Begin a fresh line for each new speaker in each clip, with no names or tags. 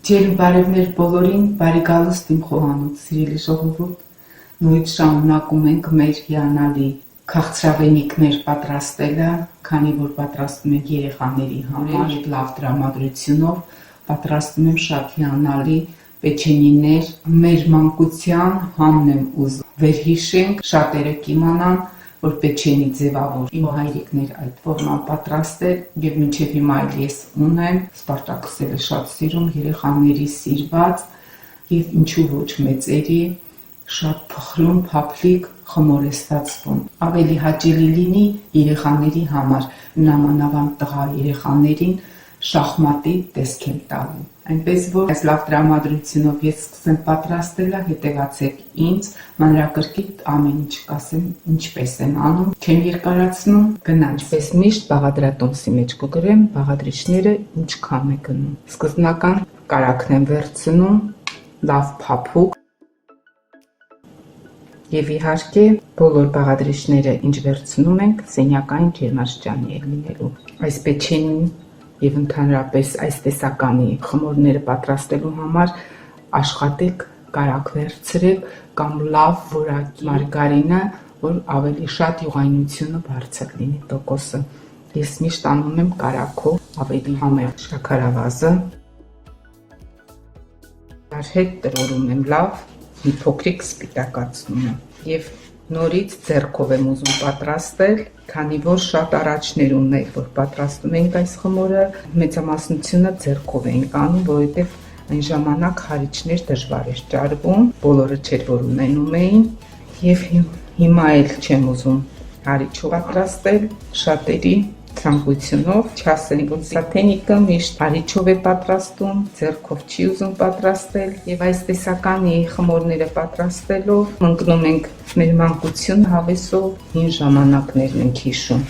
Ջերմ բարևներ բոլորին, բարի գալուստ իմ խոհանոց, սիրելի ժողովուրդ, նույն շարունակում ենք մեր հիանալի քաղցրավենիքներ պատրաստելը, քանի որ պատրաստում ենք երեխաների համար եւ լավ տրամադրությունով, պատրաստում եմ շատ հիանալի պեչենիներ, մեր մանկության համն եմ ուզում վերհիշենք, շատերը կիմանան, որ պեչենի ձևավոր իմ հայրիկներ այդ ֆորման պատրաստել եւ մինչեւ հիմա էլ ես ունեմ, Սպարտակուսը շատ սիրում, երեխաների սիրված եւ ինչու ոչ մեծերի, շատ փխրուն, փափլիկ խմոր է ստացվում, ավելի հաճելի լինի երեխաների համար, նամանավանդ տղա երեխաներին շախմատի տեսք եմ տալու, այնպես որ այս լավ տրամադրությունով ես սկսեմ պատրաստելը, հետևացեք ինձ, մանրակրկիտ ամեն ինչ կասեմ, ինչպես եմ անում, չեմ երկարացնում, գնանք, ինչպես միշտ բաղադրատոմսի մեջ կգրեմ, բաղադրիչները ինչքան է գնում, սկզբնական կարագն եմ վերցնում, լավ փափուկ, եւ իհարկե բոլոր բաղադրիչները ինչ վերցնում ենք, սենյակային ջերմաստիճանի է լինելու, այս պեչենին եւ ընդհանրապես այս տեսականի խմորները պատրաստելու համար աշխատեք կարագ վերցրեք կամ լավ որակի մարգարինը, որ ավելի շատ յուղայնությունը բարձր լինի տոկոսը։ Ես միշտ անում եմ կարագով, ավելի համեղ շաքարավազը։ Դար հետ տրորում եմ լավ, մի փոքրիկ սպիտակացնում եմ եւ նորից ձեռքով եմ ուզում պատրաստել, քանի որ շատ առաջներ ունենք, որ պատրաստում ենք այս խմորը, մեծամասնությունը ձեռքով ենք անում, որովհետև այն ժամանակ հարիճներ դժվար էր ճարվում, բոլորը չէր որ ունենում էին, եւ հիմա էլ չեմ ուզում հարիճով պատրաստել, շատերի ցանկությունով, չասեմ, որ սաթենիկը միշտ հարիճով է պատրաստում, ձեռքով չի ուզում պատրաստել, եւ այս տեսականի խմորները պատրաստելով ընկնում ենք մեր մանկություն հավեսով, հին ժամանակներն ենք հիշում։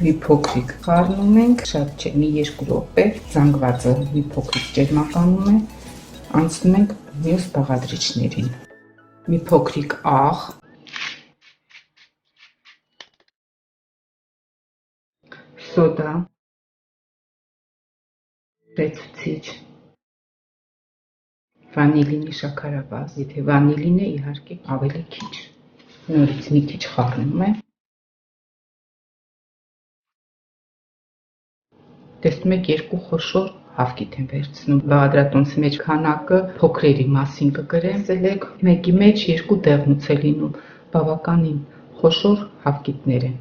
Մի փոքրիկ խառնում ենք, շատ չէ, մի 2 րոպե, զանգվածը մի փոքրիկ ջերմականում է, անցնում ենք մյուս բաղադրիչներին։ Մի փոքրիկ աղ, սոդա, ծեծուցիչ, վանիլինի շաքարավազ, եթե վանիլին է, իհարկե ավելի քիչ, նորից մի քիչ խառնում եմ, տեսնում եք 2 խոշոր հավկիթ եմ վերցնում, բաղադրատոմսի մեջ քանակը փոքրերի մասին կգրեմ, ցելեք մեկի մեջ 2 դեղնուց է լինում, բավականին խոշոր հավկիթներ են։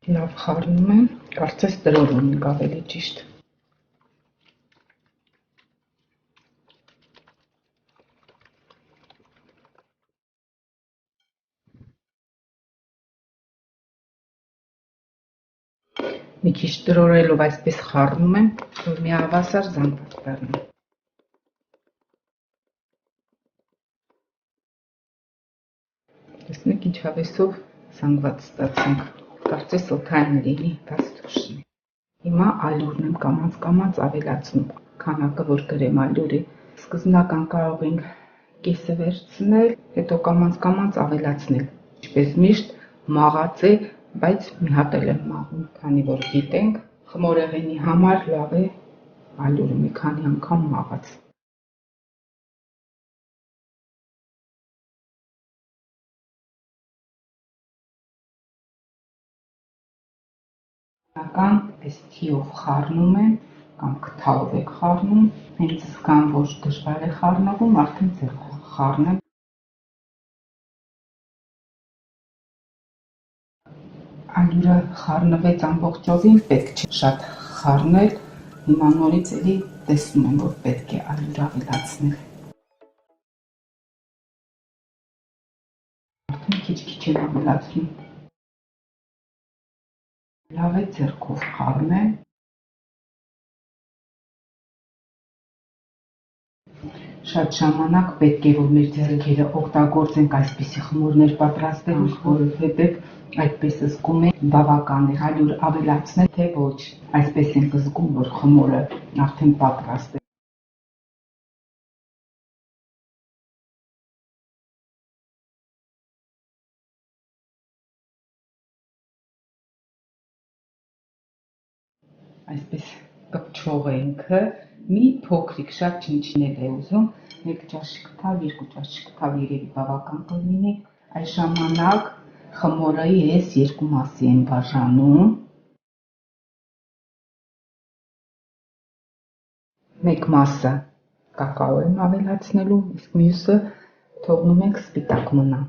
Լավ խառնում եմ, կարծես տրորում ենք ավելի ճիշտ։ Մի քիչ տրորելով այսպես խառնում եմ, որ մի հավասար զանգված դառնա։ Տեսնեք ինչ հավեսով զանգված ստացանք, կարծես օդային լինի, բայց դուրս է։ Հիմա ալյուրն եմ կամաց ավելացնում, քանակը որ գրեմ ալյուրի, սկզբնական կարող ենք կեսը վերցնել, հետո կամաց ավելացնել, ինչպես միշտ մաղած է, բայց մի հատ էլ եմ մաղում, քանի որ գիտենք, խմորեղենի համար լավ է ալյուրը մի քանի անգամ մաղած։ Այս թիով խառնում եմ, կամ քթալով եք խառնում, հենց զգամ, որ դժվար է խառնվում, արդեն ձեռքով խառնեմ։ Ալյուրը խառնվեց ամբողջովին, պետք չէ շատ խառնել, հիմա նորից էլի տեսնում եմ, որ պետք է ալյուր ավելացնել։ Արդեն քիչ եմ ավելացնում։ Լավ է ձեռքով խառնել։ Շատ ժամանակ պետք է, որ մեր ձեռքերը օգտագործենք այսպիսի խմորներ պատրաստելուց, որովհետև այդպես զգում ենք բավական է ալյուր ավելացնել, թե ոչ, այսպես ենք զգում, որ խմորը արդեն պատրաստ է։ այսպես կպչող է ինքը, մի փոքրիկ շատ չնչինել է ուզում, 1 ճաշիկ թավ, 2 ճաշիկ թավ երևի բավական կլինի, այս ժամանակ խմորը ես 2 մասի եմ բաժանում, 1 մասը կակաո եմ ավելացնելու, իսկ մյուսը թողնում ենք սպիտակ մնա։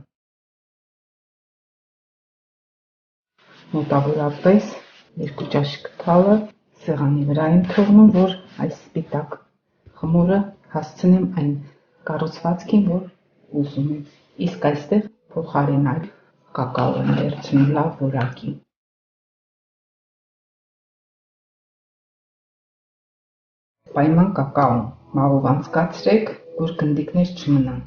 Մոտավորապես 2 ճաշիկ թավը սեղանի վրա եմ թողնում, որ այս սպիտակ խմորը հասցնեմ այն կառուցվածքին, որ ուզում եմ, իսկ այստեղ փոխարեն այլ կակաո եմ վերցնում լավ որակի։ Պայման կակաոն մաղով անցկացրեք, որ գնդիկներ չմնան,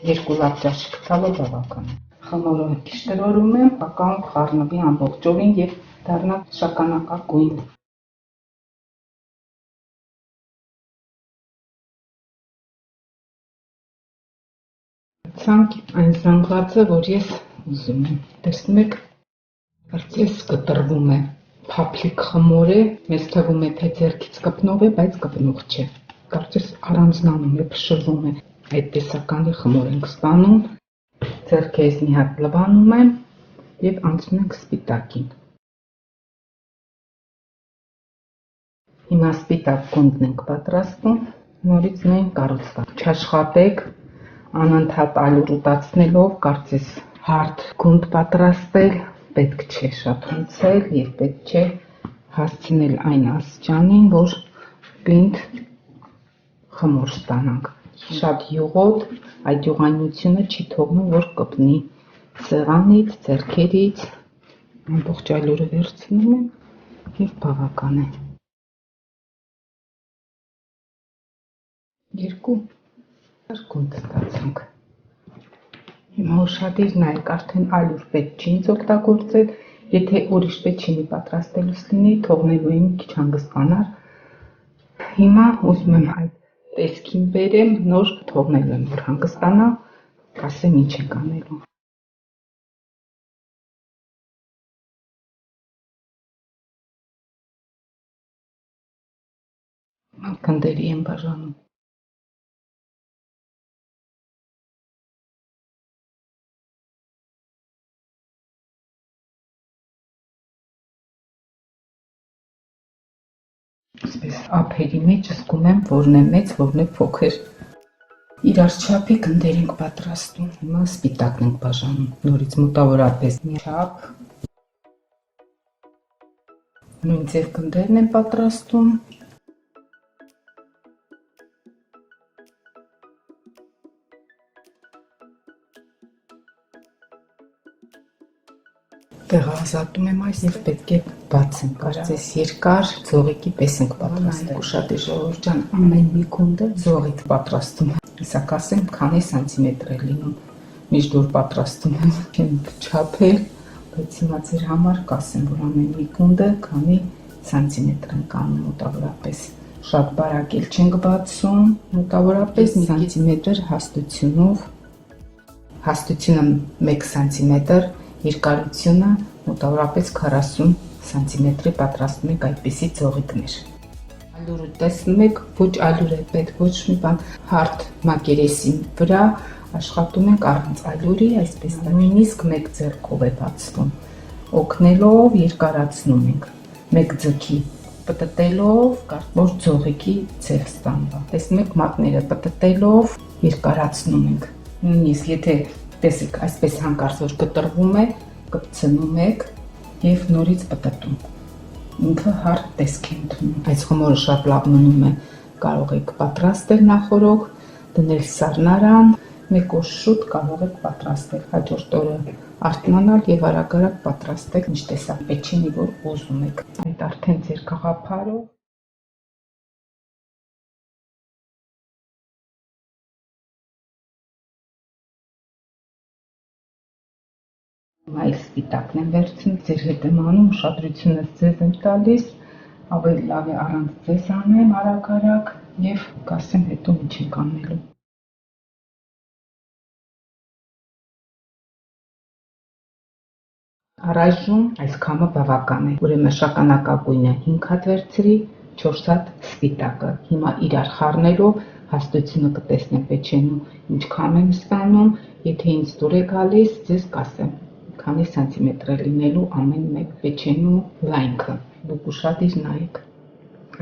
2 լավ ճաշիկ թավը բավական է։ Խմորը քիչ տրորում եմ, կակաոն խառնվի ամբողջովին և դառնա շագանակագույն։ Ցանկ այն զանգվածը, որ ես ուզում եմ։ Տեսնում եք, կարծես կտրվում է, փափլիկ խմոր է, մեզ թվում է, թե ձեռքից կպնող է, բայց կպնող չէ։ Կարծես առանձնանում է, փշրվում է, այդ տեսականի խմոր ենք ստանում, ձեռքերս մի հատ լվանում եմ և անցնում ենք սպիտակին։ Հիմա սպիտակ գունդն ենք պատրաստում, նորից նույն կառուցվածք։ Չաշխատեք անընդհատ ալյուր ուտացնելով, կարծես հարթ գունդ պատրաստել, պետք չէ շատ հունցել և պետք չէ հասցնել այն աստիճանին, որ պինդ խմոր ստանանք։ Շատ յուղոտ, այդ յուղանյութությունը չի թողնում, որ կպնի սեղանից, ձեռքերից, ամբողջ ալյուրը վերցնում եմ և բավական է։ 2 գունդ ստացանք։ Հիմա ուշադիր նայեք, արդեն ալյուր պետք չի ինձ օգտագործել, եթե ուրիշ պեչինի պատրաստելուց լինի, թողնելու եմ մի քիչ հանգստանար։ Հիմա ուզում եմ այդ տեսքին բերեմ, նոր թողնելու եմ, որ հանգստանա, կասեմ ինչ ենք անելու։ Գնդերի եմ բաժանում։ Այսպես ափերի մեջ զգում եմ, որն է մեծ, որն է փոքր։ Իրար չափի գնդեր ենք պատրաստում, հիմա սպիտակն ենք բաժանում, նորից մոտավորապես մի չափ, նույն ձև գնդերն եմ պատրաստում, տեղազատում եմ այս և պետք է բացեմ, կարծես երկար ձողիկի պես ենք պատրաստել։ Ուշադիր ժողովուրդ ջան, ամեն մի գունդը ձողից պատրաստում եմ, իսա կասեմ, քանի սանտիմետր է լինում, միշտ որ պատրաստում եմ, չեմ չափել, բայց հիմա ձեր համար կասեմ, որ ամեն մի գունդը քանի սանտիմետր ենք անում մոտավորապես։ Շատ բարակ էլ չենք բացում, մոտավորապես մի սանտիմետր հաստությունով, հաստությունը 1 սանտիմետր, երկարությունը մոտավորապես 40 սանտիմետրի պատրաստում ենք այդպիսի ձողիկներ։ Ալյուրը տեսնում եք, ոչ ալյուր է պետք, ոչ մի բան, հարթ մակերեսի վրա աշխատում ենք առանց ալյուրի, այսպես նույնիսկ 1 ձեռքով է բացվում, օգնելով երկարացնում ենք, 1 ձգի պտտելով, որ ձողիկի ձև ստանա։ Տեսնում եք մատները պտտելով երկարացնում ենք, նույնիսկ եթե տեսեք այսպես հանկարծ որ կտրվում է, կպցնում եք և նորից պտտում, ինքը հարթ տեսք է ընդունում։ Այս խմորը շատ լավ մնում է, կարող եք պատրաստել նախօրոք, դնել սառնարան, 1 օր շուտ կարող եք պատրաստել, հաջորդ օրը արթնանալ և արագ պատրաստել ինչ տեսակ պեչինի, որ ուզում եք։ Այդ արդեն ձեր գաղափարով։ Այլ սպիտակն եմ վերցնում, ձեր հետ եմ անում, ուշադրությունս ձեզ եմ տալիս, ավելի լավ է առանց ձեզ անեմ արագ և կասեմ հետո ինչ ենք անելու։ Առայժմ այս քամը բավական է, ուրեմն շագանակագույնը 5 հատ վերցրի, 4 հատ սպիտակը։ Հիմա իրար խառնելով հաստությունը կտեսնեմ պեչենու ինչքան եմ ստանում, եթե ինձ դուր է գալիս, ձեզ կասեմ, քանի սանտիմետր է լինելու ամեն մեկ պեչենու լայնքը։ Դուք ուշադիր նայեք,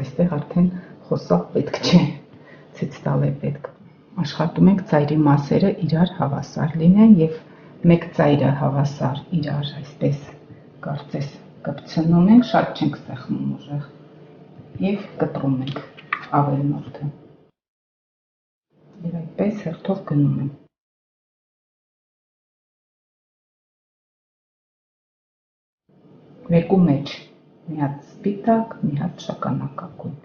այստեղ արդեն խոսալ պետք չէ, ցույց տալ է պետք։ Աշխատում ենք ծայրի մասերը իրար հավասար լինեն եւ մեկ ծայրը հավասար իրար այսպես կարծես կպցնում ենք, շատ չենք սեղմում ուժեղ եւ կտրում ենք ավելնորդը եւ այդպես հերթով գնում ենք մեկու մեջ մի հատ սպիտակ, մի հատ շագանակագույն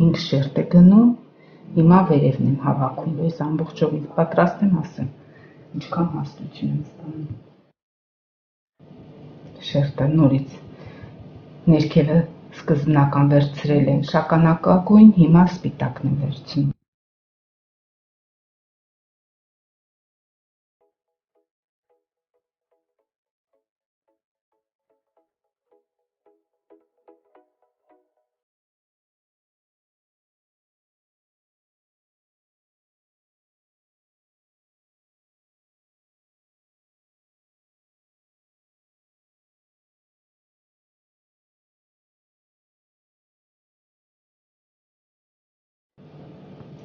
Ինք շերտ է գնում, հիմա վերևն եմ հավաքում, ես ամբողջովին պատրաստ եմ ասեմ, ինչքան հաստություն եմ ստանում։ Շերտը նորից ներքևը սկզբնական վերցրել եմ շագանակագույն, հիմա սպիտակն եմ վերցնում։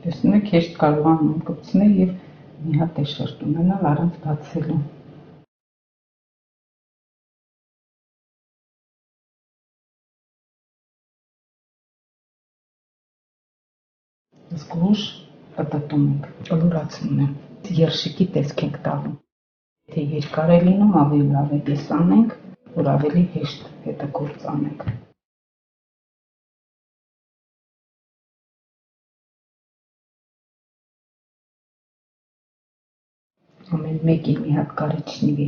Տեսնում եք, հեշտ կարողանում եմ կպցնել եւ մի հատ է շերտ ունենալ առանց բացելու։ Զգուշ պտտում ենք, կլորացնում եմ։ Երշիկի տեսք ենք տալու։ Եթե երկար է լինում, ավելի լավ է պես անենք, որ ավելի հեշտ հետը գործ անենք։ Ամեն մեկի մի հատ կարիճնիվի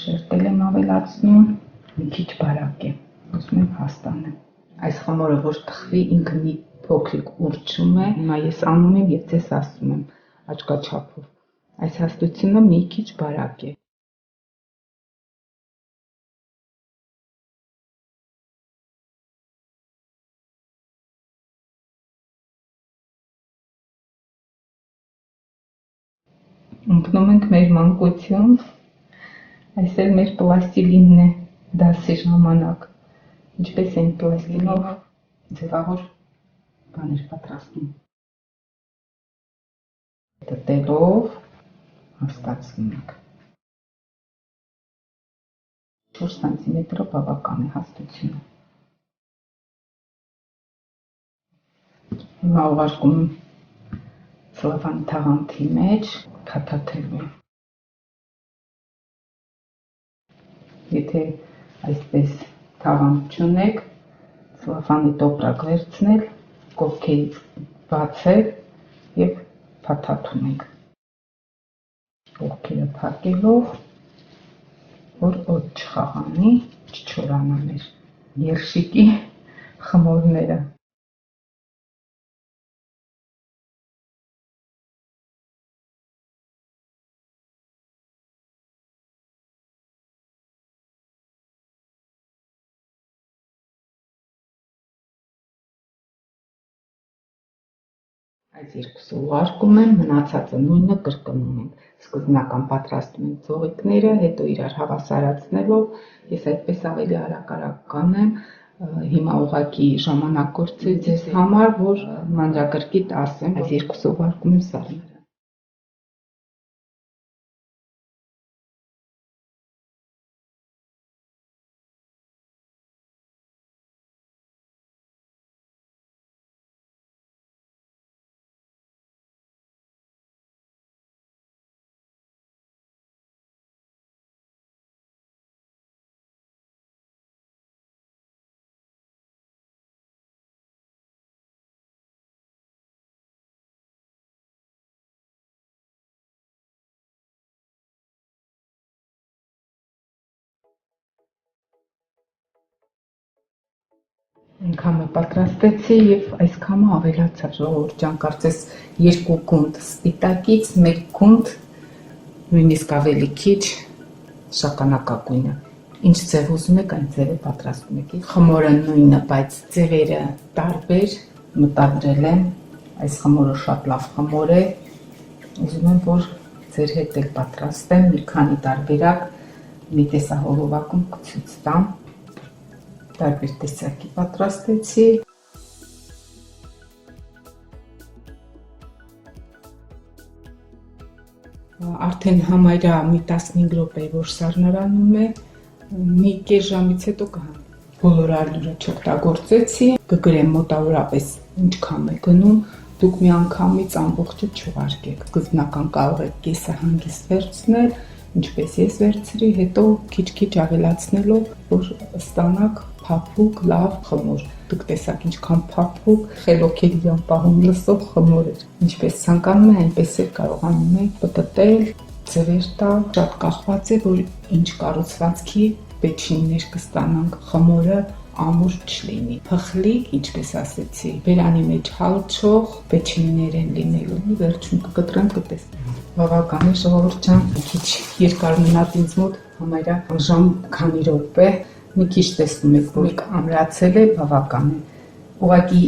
շերտել եմ ավելացնում, մի քիչ բարակ է, ուզում եմ հաստանեմ։ Այս խմորը որ թխվի ինքը մի փոքրիկ ուռչում է, հիմա ես անում եմ եւ ձեզ ասում եմ աչքաչափով։ Այս հաստությունը մի քիչ բարակ է։ Ընկնում ենք մեր մանկություն, այս էլ մեր պլաստիլինն է դասի ժամանակ, ինչպես են պլաստիլինով ձևավոր բաներ պատրաստում։ Դտելով հաստացնում ենք։ 4 սանտիմետրը բավական է հաստությունը։ Հիմա ուղարկում եմ ցլոֆան թաղանթի մեջ, փաթաթելու եմ։ Եթե այսպես թաղանթ չունեք, ցլոֆանի տոպրակ վերցնել, կողքերից բացել եւ փաթաթում ենք։ Կողքերը փակելով, որ օդ չխաղանի, չչորանա մեր երշիկի խմորները։ Այս երկուսը ուղարկում եմ, մնացածը նույնը կրկնում ենք։ Սկզբնական պատրաստում ենք ձողիկները, հետո իրար հավասարացնելով, ես այդպես ավելի արագ կանեմ, հիմա ուղղակի ժամանակ կորցրի ձեզ համար, որ մանրակրկիտ ասեմ, այս երկուսը ուղարկում եմ սարները։ Քամը պատրաստեցի եւ այս քամը ավելացավ ժողովուրդ ջան, կարծես 2 գունդ սպիտակից 1 գունդ նույնիսկ ավելի քիչ շագանակագույնը։ Ինչ ձև ուզում եք, այն ձևը պատրաստում եք։ Խմորը նույնը, բայց ձևերը տարբեր, մտադրել եմ։ Այս խմորը շատ լավ խմոր է։ Ուզում եմ, որ ձեր հետ էլ պատրաստեմ մի քանի տարբերակ, մի տեսահոլովակում կցույց տամ։ Տարբեր տեսակի պատրաստեցի։ Արդեն համարյա մի 15 րոպե որ սառնարանում է, մի կես ժամից հետո կհամ։ Բոլոր ալյուրը չօգտագործեցի, կգրեմ մոտավորապես ինչքան է գնում, դուք մի անգամից ամբողջը չուղարկեք։ Սկզբնական կարող եք կեսը հանգիստ վերցնել, ինչպես ես վերցրի, հետո քիչ-քիչ ավելացնելով, որ ստանաք փափուկ, լավ խմոր։ Դուք տեսաք ինչքան փափուկ, խելոքելի անպահում լսող խմոր էր։ Ինչպես ցանկանում եք, այնպես էլ կարողանում եք պտտել, ձևեր տալ։ Շատ կախված է, որ ինչ կառուցվածքի պեչիններ կստանանք, խմորը ամուր չլինի։ Փխլիկ, ինչպես ասեցի, բերանի մեջ հալչող պեչիններ են լինելու։ Վերջում կկտրեմ, կտեսնեմ։ Բավական է ժողովուրդ ջան, քիչ երկար մնաց ինձ մոտ, համարյա ժամ քանի րոպե, մի քիչ տեսնում եք, որ ամրացել է, բավական է։ Ուղղակի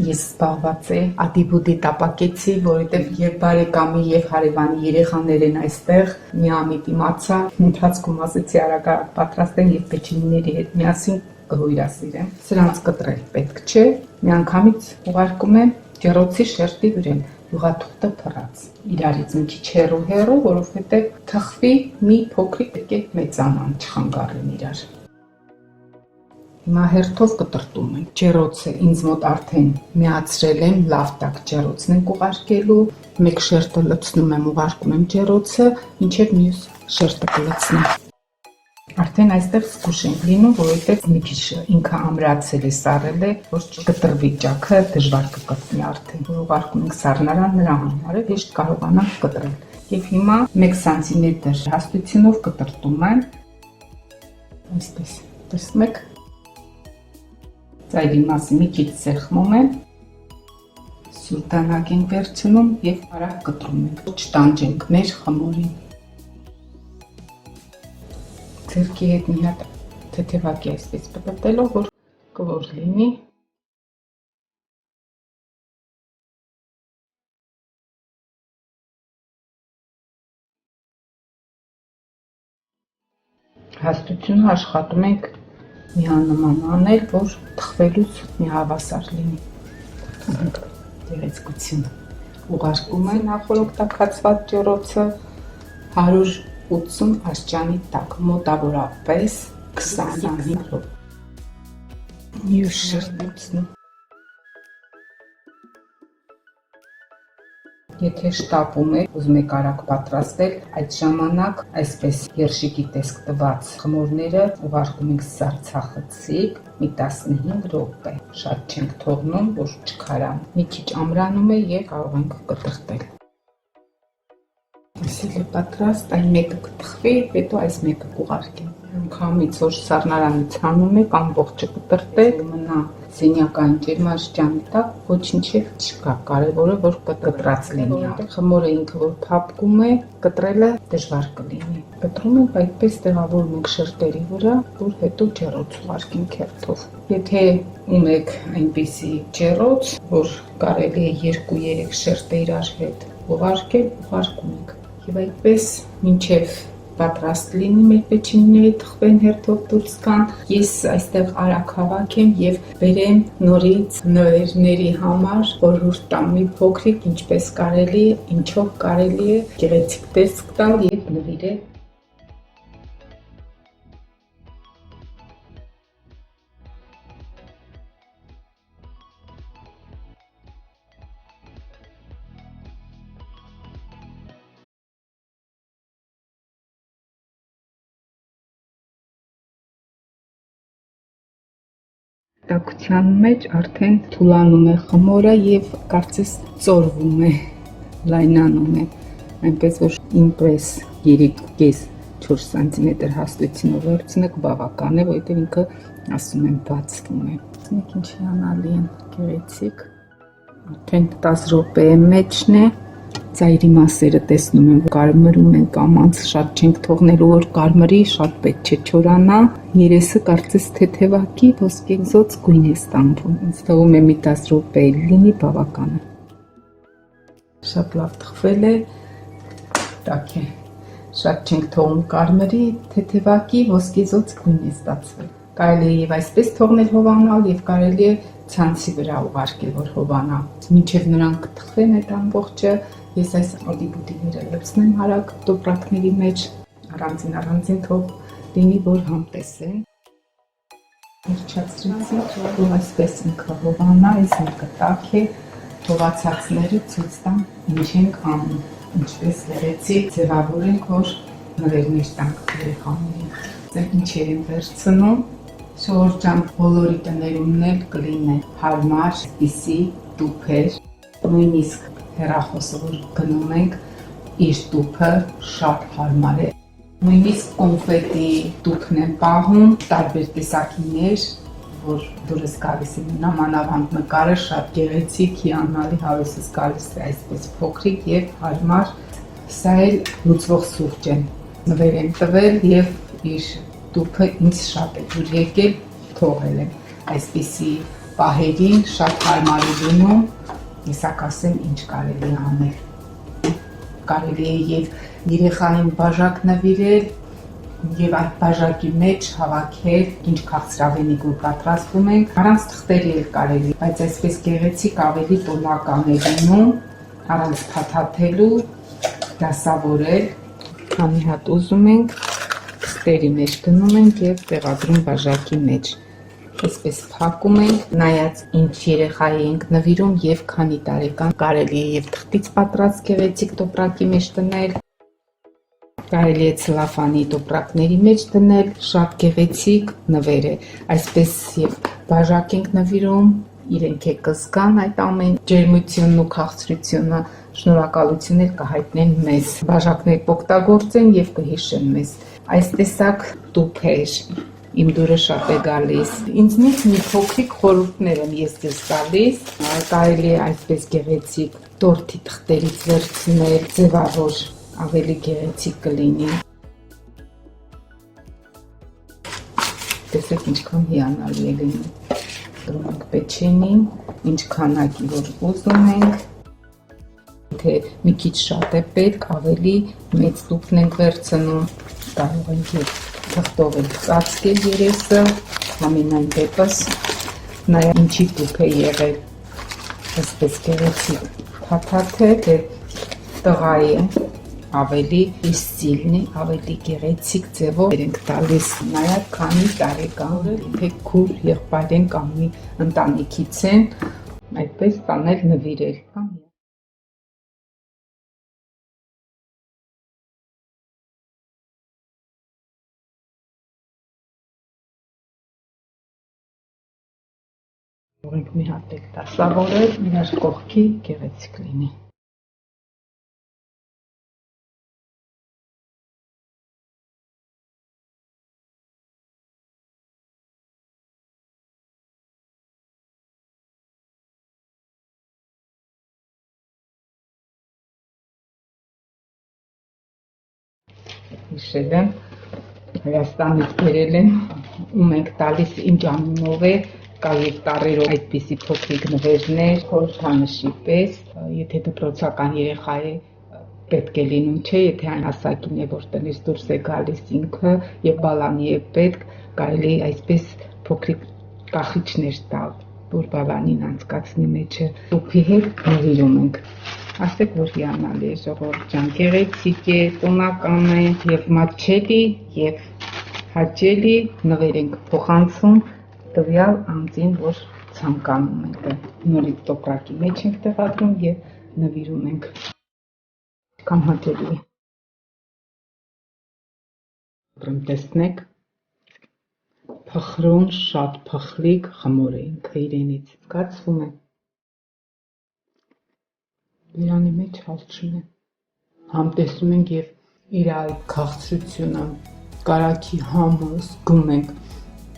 ես զբաղված եմ, ադի-բուդի տապակեցի, որովհետև եւ բարեկամի եւ հարևանի երեխաներ են այստեղ, միամիտ իմացա, ընթացքում ասեցի արագ պատրաստեն եւ պեչինիների հետ միասին կհույրասիրեմ։ Սրանց կտրել պետք չէ, միանգամից ուղարկում եմ ջեռոցի շերտի վրան, յուղաթուղթը փռած։ Իրարից մի քիչ հեռու, որովհետև թխվի մի փոքրիկ պետք է մեծանան, չխանգարեն իրար։ Հիմա հերթով կտրտում ենք, ջեռոցը ինձ մոտ արդեն միացրել եմ, լավ տաք ջեռոցն ենք ուղարկելու, մեկ շերտը լցնում եմ, ուղարկում եմ ջեռոցը, մինչև մյուս շերտը կլցնեմ։ Արդեն այստեղ զգուշ ենք լինում, որովհետև մի քիչ ինքը ամրացել է, սառել է, որ չկտրվի ճաքը, դժվար կկտրվի արդեն, որ ուղարկում ենք սառնարան, նրա համար է, հեշտ կարողանանք կտրել։ Եվ հիմա 1 սանտիմետր հաստությունով կտրտում եմ, այսպես, տեսնում եք, ծայրի մասը մի քիչ սեղմում եմ, սուրտանակ ենք վերցնում և արագ կտրում ենք, չտանջենք մեր խմորին։ Ձեռքի հետ մի հատ թեթևակի այսպես պտտելով, որ կլոր լինի։ Հաստությունը աշխատում ենք միանման անել, որ թխվելուց մի հավասար լինի։ Գեղեցկություն։ Ուղարկում եմ նախորդ տաքացված ջեռոցը 180 աստիճանի տակ, մոտավորապես 25 րոպե։ Մյուս շերտն։ Եթե շտապում եք, ուզում եք արագ պատրաստել, այդ ժամանակ այսպես երշիկի տեսք տված խմորները ուղարկում ենք սառցախցիկ մի 15 րոպե։ Շատ չենք թողնում, որ չքարան։ Մի քիչ ամրանում է եւ կարող ենք կտրտել։ Այսինքն է պատրաստ, այն մեկը կթխվի, հետո այս մեկը կուղարկենք։ Անգամից որ սառնարանից հանում եք, ամբողջը կտրտեք, մնա սենյակային ջերմաշրջանի տակ, ոչինչ չկա, կարևորը որ կտրած լինի։ Խմորը ինքը որ փափկում է, կտրելը դժվար կլինի։ Կտրում ենք այդպես տեղավորում ենք շերտերի վրա, որ հետո ջեռոց ուղարկենք հերթով։ Եթե ունեք այնպիսի ջեռոց, որ կարելի է 2-3 շերտը իրար հետ ուղարկել, ուղարկում ենք։ Եվ այդպես մինչև պատրաստ լինի մեր պեչինիները թխվեն հերթով դուրս գան, ես այստեղ արագ հավաքեմ եւ բերեմ նորից նվերների համար, որ հուշ տամ մի փոքրիկ, ինչպես կարելի է, ինչով կարելի է գեղեցիկ տեսք տալ եւ նվիրել։ Տաքության մեջ արդեն թուլանում է խմորը եւ կարծես ծորվում է, լայնանում է, այնպես որ ինպես 3.5-4 սանտիմետր հաստությունով վերցնեք բավական է, որովհետեւ ինքը ասում եմ բացվում է։ Տեսնեք ինչ հիանալի են, գեղեցիկ։ Արդեն 10 րոպեի մեջն է։ Ծայրի մասերը տեսնում եմ, կարմրում են կամանց, շատ չենք թողնելու, որ կարմրի, շատ պետք չէ չորանա։ Երեսը կարծես թեթևակի, ոսկեգծոց գույն է ստանվում։ Ինձ թվում է մի 10 րոպե լինի բավական է։ Շատ լավ թխվել է, տաք է։ Շատ չենք թողնում կարմրի, թեթևակի, ոսկեգծոց գույն է ստացվել։ Կարելի է եւ այսպես թողնել հովանալ եւ կարելի է ցանցի վրա ուղարկել, որ հովանա։ Մինչեւ նրանք թխվեն այդ ամբողջը, ես այս ադիբուտիները լցնեմ հարակ տոպրակների մեջ, առանձին թող լինի, որ համտեսեն։ Վերջացրեցի, ու այսպես ինքը հովանա, այս ինքը տաք է, թողացածները ցույց տամ ինչ ենք անում, ինչպես լրեցի, ձևավորենք, որ նվերներ տանք երեխաներին։ Ձեր ինչեր են վերցնում, շորժան բոլորի տներումն էլ կլինեն հարմար, այսպիսի տուփեր, նույնիսկ հեռախոսը որ գնում ենք, իր տուփը շատ հարմար է։ Նույնիսկ կոնֆետի տուփն են պահում, տարբեր տեսակիներ, որ դուրս գալիս է նամանավանդ նկարը շատ գեղեցիկ, հիանալի հավեսս գալիս է այսպես փոքրիկ եւ հարմար։ Սա էլ լուծվող սուրճ են նվեր են տվել եւ իր տուփը ինձ շատ է դուր եկել, թողել եմ այսպիսի պահերին, շատ հարմար է լինում, եսա կասեմ ինչ կարելի անել։ Կարելի է եւ երեխային բաժակ նվիրել եւ այդ բաժակի մեջ հավաքել ինչ քաղցրավենիք որ պատրաստում ենք, առանց թղթերի էլ կարելի, բայց այսպես գեղեցիկ ավելի տոնական է լինում, առանց փաթաթելու, դասավորել, քանի հատ ուզում ենք, թղթերի մեջ գնում ենք եւ տեղադրում բաժակի մեջ։ Այսպես փակում ենք, նայած ինչ երեխայի ենք նվիրում եւ քանի տարեկան, կարելի է եւ թղթից պատրաստ գեղեցիկ տոպրակի մեջ դնել, կարելի է ցլոֆանի տոպրակների մեջ դնել, շատ գեղեցիկ նվեր է, այսպես եւ բաժակ ենք նվիրում, իրենք է կզգան այդ ամեն ջերմությունն ու քաղցրությունը, շնորհակալություններ կհայտնեն մեզ, բաժակներ կօգտագործեն եւ կհիշեն մեզ։ Այս տեսակ տուփեր իմ դուրը շատ է գալիս։ Ինձնից մի փոքրիկ խորհուրդներ եմ ես ձեզ տալիս, կարելի է այսպես գեղեցիկ տորթի թղթերից վերցնել, ձևավոր ավելի գեղեցիկ կլինի։ Տեսեք ինչքան հիանալի է լինում։ Դրում ենք պեչենին, ինչ քանակի որ ուզում ենք, թե մի քիչ շատ է պետք, ավելի մեծ տուփն ենք վերցնում, կարող ենք եւ թղթով էլ ծածկել երեսը, ամենայն դեպս, նայա ինչի տուփ է եղել, այսպես գեղեցիկ փաթաթ է, թե տղա է, ավելի ստիլնի, ավելի գեղեցիկ ձևով ենք տալիս, նայա քանի տարեկան, թե քուր եղբայր են կամ մի ընտանիքից են, այդպես տանել նվիրել։ Կարող ենք մի հատ էլ դասավորել, իրար կողքի գեղեցիկ լինի։ Հիշել եմ, Հայաստանից բերել եմ, ում ենք տալիս ինչ անունով է, կա եւ տարերով այդպիսի փոքրիկ նվերներ, խորհրդանշի պես, եթե դպրոցական երեխա է, պետք է լինում, չէ, եթե այն հասակին է, որ տնից դուրս է գալիս ինքը եւ բալանի է պետք, կարելի է այսպես փոքրիկ կախիչներ տալ, որ բալանին անցկացնի մեջը, տուփի հետ նվիրում ենք։ Ասեք, որ հիանալի է, ժողովուրդ ջան, գեղեցիկ է, տոնական է եւ մատչելի եւ հաճելի նվեր ենք փոխանցում տվյալ անձին, որ ցանկանում եք։ Նորից տոպրակի մեջ ենք տեղադրում եւ նվիրում ենք։ Կամ հաճելի է։ Ուրեմն տեսնեք, փխրուն, շատ փխլիկ խմոր է ինքը իրենից, զգացվում է։ Իրանի մեջ հալ չունեն, համտեսում ենք եւ իր այդ քաղցրությունը, կարագի համը զգում ենք,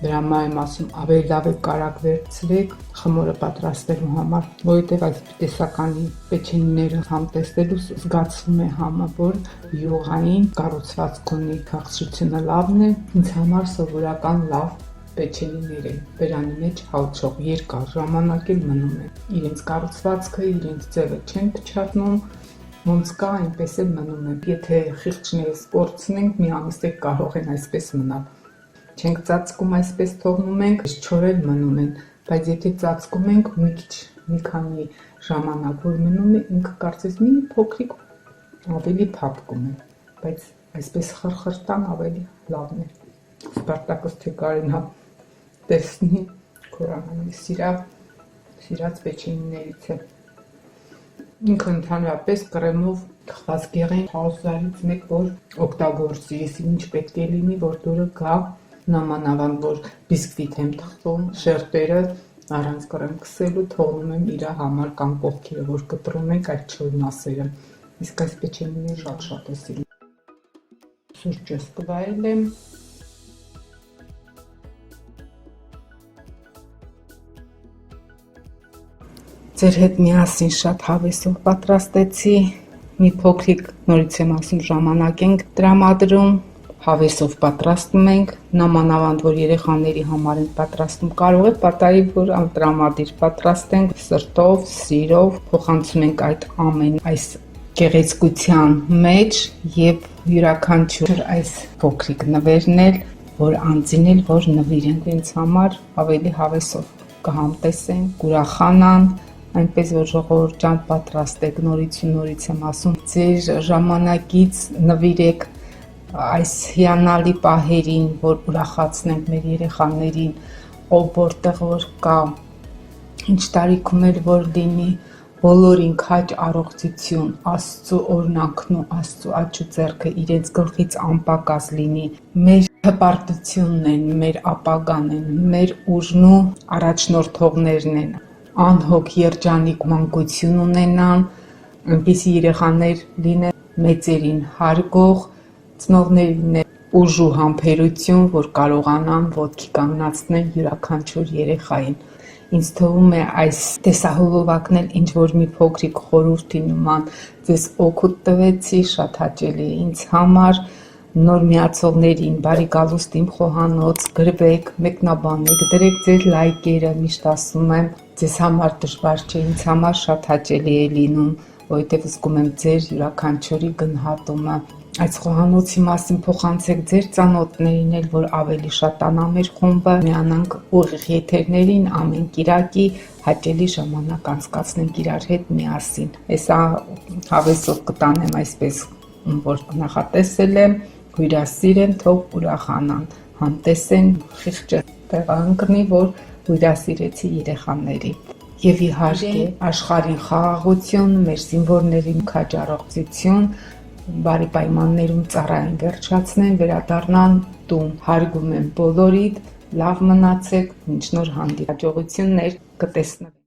Դրա եմ ասում, ավելի լավ է կարագ վերցրեք խմորը պատրաստելու համար, որովհետև այս տեսականի պեչենիները համտեսնելուց զգացվում է համը, որ յուղային կառուցվածք ունի, քաղցրությունը լավն է, ինձ համար սովորական լավ պեչենիներ են, բերանի մեջ հալչող, երկար ժամանակ էլ մնում են, իրենց կառուցվածքը, իրենց ձևը չեն փչացնում, ոնց կա, այնպես էլ մնում են, եթե խիղճները կորցնենք, մի ամիս էլ կարող են այսպես մնալ, չենք ծածկում այսպես թողնում ենք, չոր էլ մնում են, բայց եթե ծածկում ենք մի քանի ժամանակ, որ մնում է, ինքը կարծես մի փոքրիկ ավելի փափկում է, բայց այսպես խրխրտան ավելի լավն է, Սպարտակոս թե Կարենա տեսնի, կորանալի սիրած պեչենիներից է, ինքը ընդհանրապես կրեմով թխված գեղեն խաղուսարից մեկ, որ օգտագործի, եսի ինչ պետք է լինի, որ դուրը գա, նամանավան, որ բիսկվիտ եմ թխվում, շերտերը առանց կրեմ քսելու թողնում եմ իրա համար կամ կողքերը, որ կտրում ենք այդ չոր մասերը, իսկ այս պեչենիները շատ է սիրում, սուրճս կվայել եմ, ձեր հետ միասին շատ հավեսով պատրաստեցի, մի փոքրիկ նորից եմ ասում ժամանակ ենք տրամադրում, հավեսով պատրաստում ենք, նամանավանդ որ երեխաների համար ենք պատրաստում, կարող է պատահի, որ տրամադիր պատրաստենք սրտով, սիրով, փոխանցում ենք այդ ամեն այս գեղեցկության մեջ եւ յուրաքանչյուր այս փոքրիկ նվերն էլ, որ անձին էլ, որ նվիրենք ինձ համար, ավելի հավեսով կհամտեսեն, կուրախանան, այնպես որ ժողովուրդ ջան պատրաստեք, նորից ու նորից եմ ասում, ձեր ժամանակից նվիրեք այս հիանալի պահերին, որ ուրախացնենք մեր երեխաներին, ով որտեղ որ կա, ինչ տարիքում էլ որ լինի, բոլորին քաջ առողջություն, Աստծո օրհնանքն ու Աստծո աչու ձեռքը իրենց գլխից անպակաս լինի, մեր հպարտությունն են, մեր ապագան են, մեր ուժն ու առաջնորդողներն են, անհոգ երջանիկ մանկություն ունենան, այնպիսի երեխաներ լինեն մեծերին հարգող, ծնողներին ուժ ու համբերություն, որ կարողանան ոտքի կանգնացնել յուրաքանչյուր երեխային։ Ինձ թվում է այս տեսահոլովակն էլ ինչ որ մի փոքրիկ խորհրդի նման ձեզ օգուտ տվեցի, շատ հաճելի է ինձ համար, նոր միացողներին բարի գալուստ իմ խոհանոց, գրվեք, մեկնաբանեք, դրեք ձեր լայքերը, միշտ ասում եմ, ձեզ համար դժվար չէ, ինձ համար շատ հաճելի է լինում, որովհետև զգում եմ ձեր յուրաքանչյուրի գնահատումը։ Այս խոհանոցի մասին փոխանցեք ձեր ծանոթներին էլ, որ ավելի շատանա մեր խումբը, միանանք ուղիղ եթերներին, ամեն կիրակի հաճելի ժամանակ անցկացնենք իրար հետ միասին։ Հեսա հավեսով կտանեմ այսպես, որ նախատեսել եմ, հյուրասիրեմ, թող ուրախանան, համտեսեն, խիղճը տեղանքնի, որ հյուրասիրեցի երեխաների։ Եվ իհարկե աշխարհին խաղաղություն, մեր զինվորներին քաջ առողջություն, բարի պայմաններում ծառային վերջացնեն, վերադառնան տուն, հարգում եմ բոլորիդ, լավ մնացեք, մինչ նոր հանդիպում, հաջողություններ կտեսնվենք։